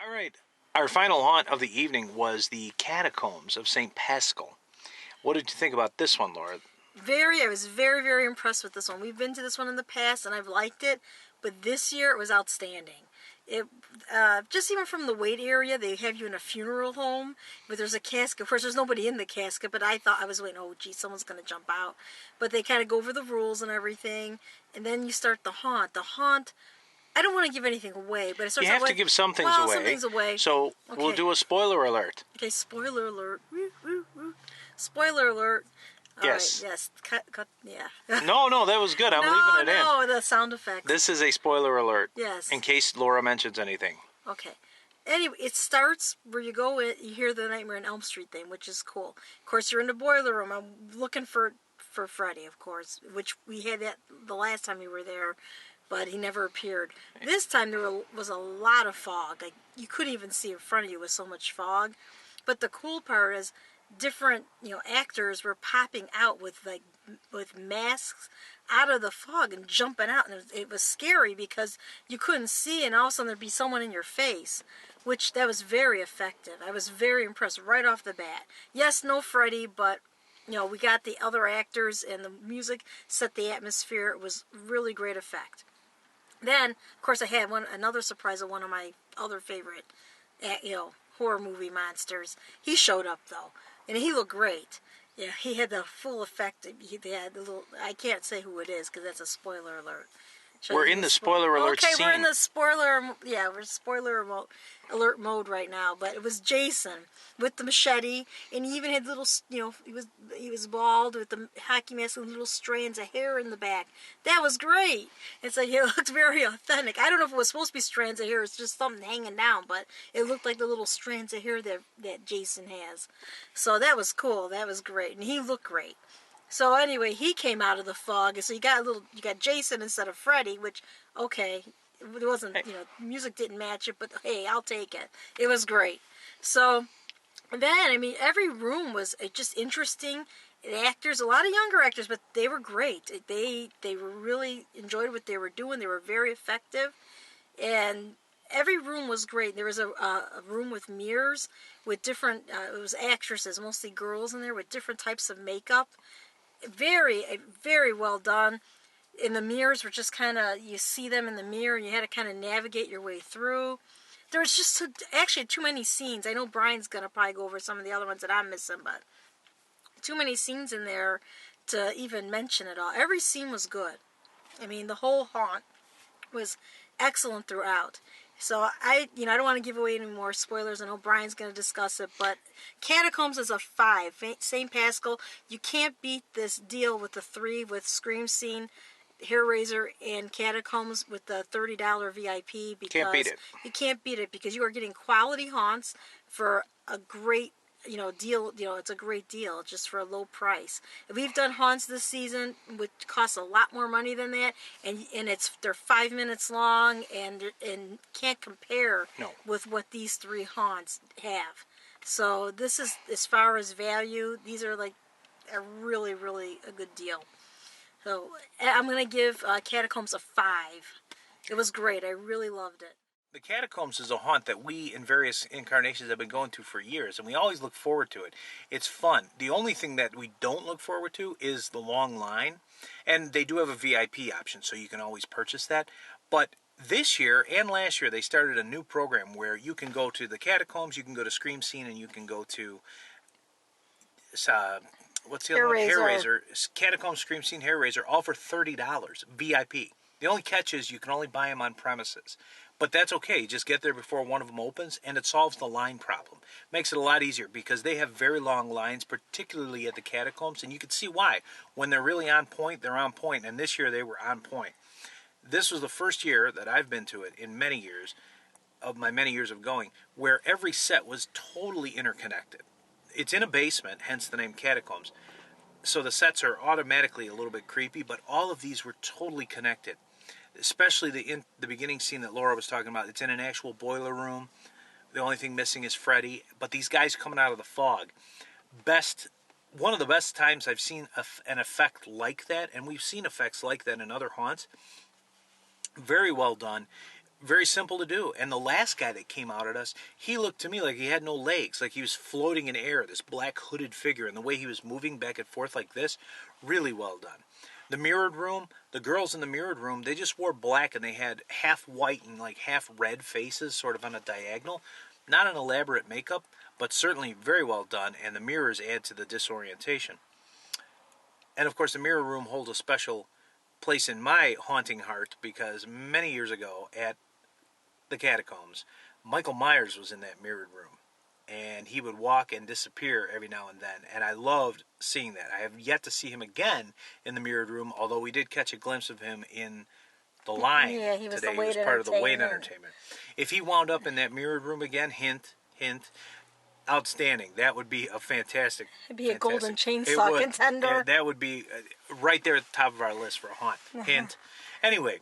All right. Our final haunt of the evening was the Catacombs of St. Pascal. What did you think about this one, Laura? I was very, very impressed with this one. We've been to this one in the past, and I've liked it, but this year it was outstanding. It just even from the wait area, they have you in a funeral home, but there's a casket. Of course, there's nobody in the casket, but I was waiting, oh, gee, someone's going to jump out. But they kind of go over the rules and everything, and then you start the haunt. The haunt, I don't want to give anything away, but it starts You have to give some things away. Some things away. So we'll do a spoiler alert. Okay, spoiler alert. Woo, woo, woo. Spoiler alert. Yes. All right, yes. Cut, yeah. No, that was good. I'm leaving it in. No, the sound effects. This is a spoiler alert. Yes. In case Laura mentions anything. Okay. Anyway, it starts where you go in, you hear the Nightmare on Elm Street thing, which is cool. Of course, you're in the boiler room. I'm looking for Freddy, of course, which we had that the last time we were there, but he never appeared. This time there was a lot of fog. Like, you couldn't even see in front of you with so much fog. But the cool part is different, actors were popping out with masks out of the fog and jumping out, and it was scary because you couldn't see, and all of a sudden there'd be someone in your face, which that was very effective. I was very impressed right off the bat. Yes, no Freddy, but we got the other actors, and the music set the atmosphere. It was really great effect. Then, of course, I had another surprise of one of my other favorite, horror movie monsters. He showed up though, and he looked great. Yeah, he had the full effect. He had the little. I can't say who it is because that's a spoiler alert. We're in the spoiler alert scene. Okay, we're in the spoiler. Yeah, we're spoiler alert mode right now. But it was Jason with the machete, and he even had little. He was bald with the hockey mask and little strands of hair in the back. That was great. It's like it looked very authentic. I don't know if it was supposed to be strands of hair. It's just something hanging down, but it looked like the little strands of hair that Jason has. So that was cool. That was great, and he looked great. So anyway, he came out of the fog, so you got Jason instead of Freddy, which, okay, it wasn't, music didn't match it, but hey, I'll take it. It was great. So then, every room was just interesting. The actors, a lot of younger actors, but they were great. They really enjoyed what they were doing. They were very effective, and every room was great. There was a room with mirrors with different, it was actresses, mostly girls in there, with different types of makeup. Very, very well done. And the mirrors were just kind of, you see them in the mirror, and you had to kind of navigate your way through. There was just actually too many scenes. I know Brian's going to probably go over some of the other ones that I'm missing, but too many scenes in there to even mention it all. Every scene was good. The whole haunt was excellent throughout. So I don't want to give away any more spoilers. I know Brian's going to discuss it, but Catacombs is a 5. St. Pascal, you can't beat this deal with the 3 with Scream Scene, Hair Raiser, and Catacombs with the $30 VIP. Because can't beat it. You can't beat it because you are getting quality haunts for a great deal. It's a great deal just for a low price. We've done haunts this season which cost a lot more money than that, and they're 5 minutes long, and can't compare with what these 3 haunts have. So this is, as far as value, these are like a really, really a good deal. So I'm gonna give Catacombs a 5. It was great. I really loved it. The Catacombs is a haunt that we, in various incarnations, have been going to for years, and we always look forward to it. It's fun. The only thing that we don't look forward to is the long line, and they do have a VIP option, so you can always purchase that. But this year and last year, they started a new program where you can go to the Catacombs, you can go to Scream Scene, and you can go to what's the other one? Hair Raiser. Catacombs, Scream Scene, Hair Raiser, all for $30 VIP. The only catch is you can only buy them on premises. But that's okay. Just get there before one of them opens, and it solves the line problem. Makes it a lot easier because they have very long lines, particularly at the Catacombs, and you can see why. When they're really on point, they're on point, and this year they were on point. This was the first year that I've been to it in many years, of my many years of going, where every set was totally interconnected. It's in a basement, hence the name Catacombs, so the sets are automatically a little bit creepy, but all of these were totally connected. Especially the beginning scene that Laura was talking about. It's in an actual boiler room. The only thing missing is Freddy. But these guys coming out of the fog. One of the best times I've seen an effect like that. And we've seen effects like that in other haunts. Very well done. Very simple to do. And the last guy that came out at us, he looked to me like he had no legs, like he was floating in air, this black hooded figure. And the way he was moving back and forth like this, really well done. The mirrored room, the girls in the mirrored room, they just wore black and they had half white and like half red faces sort of on a diagonal. Not an elaborate makeup, but certainly very well done. And the mirrors add to the disorientation. And of course, the mirror room holds a special place in my haunting heart because many years ago at the Catacombs, Michael Myers was in that mirrored room, and he would walk and disappear every now and then, and I loved seeing that. I have yet to see him again in the mirrored room, although we did catch a glimpse of him in the line he was today. He was part of the Wait Entertainment. If he wound up in that mirrored room again, hint, outstanding. That would be a fantastic. It'd be a golden chainsaw contender. That would be right there at the top of our list for a haunt. Hint. Anyway,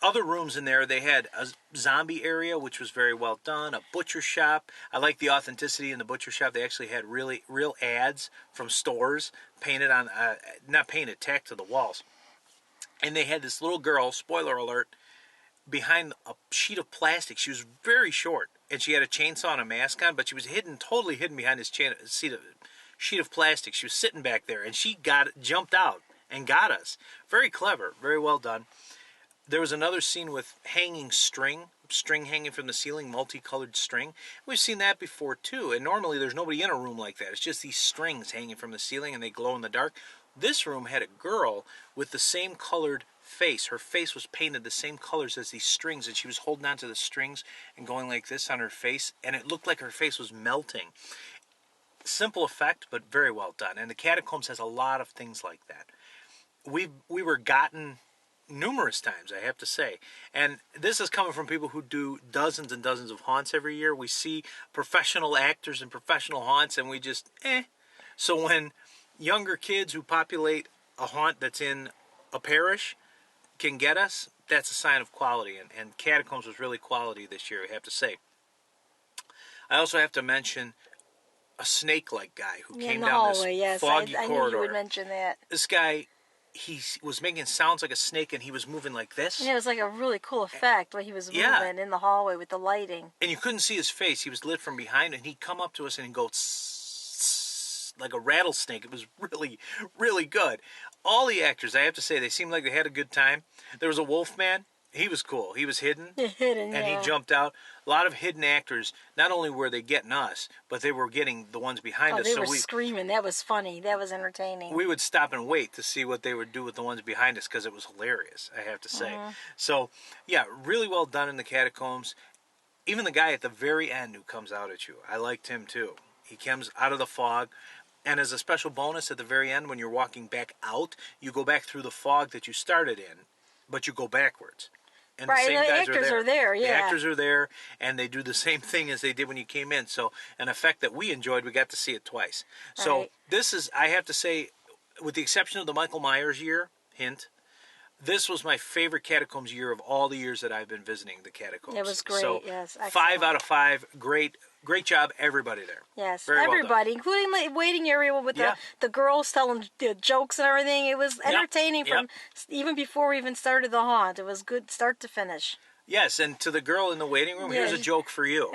other rooms in there, they had a zombie area, which was very well done, a butcher shop. I like the authenticity in the butcher shop. They actually had real ads from stores painted on, not painted, tacked to the walls. And they had this little girl, spoiler alert, behind a sheet of plastic. She was very short, and she had a chainsaw and a mask on, but she was totally hidden behind this sheet of plastic. She was sitting back there, and she jumped out and got us. Very clever, very well done. There was another scene with hanging string hanging from the ceiling, multicolored string. We've seen that before too, and normally there's nobody in a room like that. It's just these strings hanging from the ceiling and they glow in the dark. This room had a girl with the same colored face. Her face was painted the same colors as these strings, and she was holding onto the strings and going like this on her face, and it looked like her face was melting. Simple effect, but very well done. And the Catacombs has a lot of things like that. We were gotten numerous times, I have to say. And this is coming from people who do dozens and dozens of haunts every year. We see professional actors and professional haunts, and we just, So when younger kids who populate a haunt that's in a parish can get us, that's a sign of quality. And Catacombs was really quality this year, I have to say. I also have to mention a snake-like guy who came down hallway, this foggy I corridor. Knew you would mention that. This guy, he was making sounds like a snake, and he was moving like this. Yeah, it was like a really cool effect when he was moving in the hallway with the lighting. And you couldn't see his face. He was lit from behind, and he'd come up to us and he'd go tss, like a rattlesnake. It was really, really good. All the actors, I have to say, they seemed like they had a good time. There was a wolf man. He was cool. He was hidden. And he jumped out. A lot of hidden actors. Not only were they getting us, but they were getting the ones behind us. They were screaming. That was funny. That was entertaining. We would stop and wait to see what they would do with the ones behind us because it was hilarious, I have to say. So, yeah, really well done in the Catacombs. Even the guy at the very end who comes out at you, I liked him too. He comes out of the fog. And as a special bonus at the very end, when you're walking back out, you go back through the fog that you started in, but you go backwards. And right, the same and the guys actors are there, yeah. The actors are there, and they do the same thing as they did when you came in. So an effect that we enjoyed, we got to see it twice. So this is, I have to say, with the exception of the Michael Myers year, hint, this was my favorite Catacombs year of all the years that I've been visiting the Catacombs. It was great, so, yes. Excellent. 5 out of 5, great job, everybody there. Yes, very everybody, well including the waiting area with the girls telling the jokes and everything. It was entertaining from even before we even started the haunt. It was good start to finish. Yes, and to the girl in the waiting room, here's a joke for you.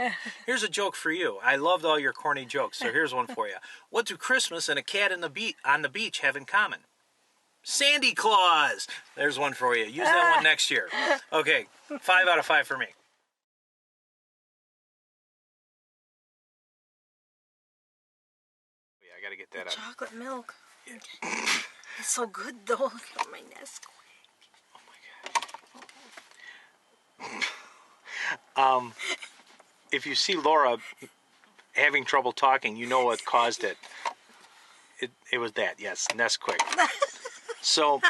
Here's a joke for you. I loved all your corny jokes, so here's one for you. What do Christmas and a cat on the beach have in common? Sandy Claus. There's one for you. Use that one next year. Okay, 5 out of 5 for me. Yeah, I gotta get that out. Chocolate milk. Yeah. It's so good though. Look at my Nesquik. Oh my god. If you see Laura having trouble talking, you know what caused it. It was that, yes, Nesquik. So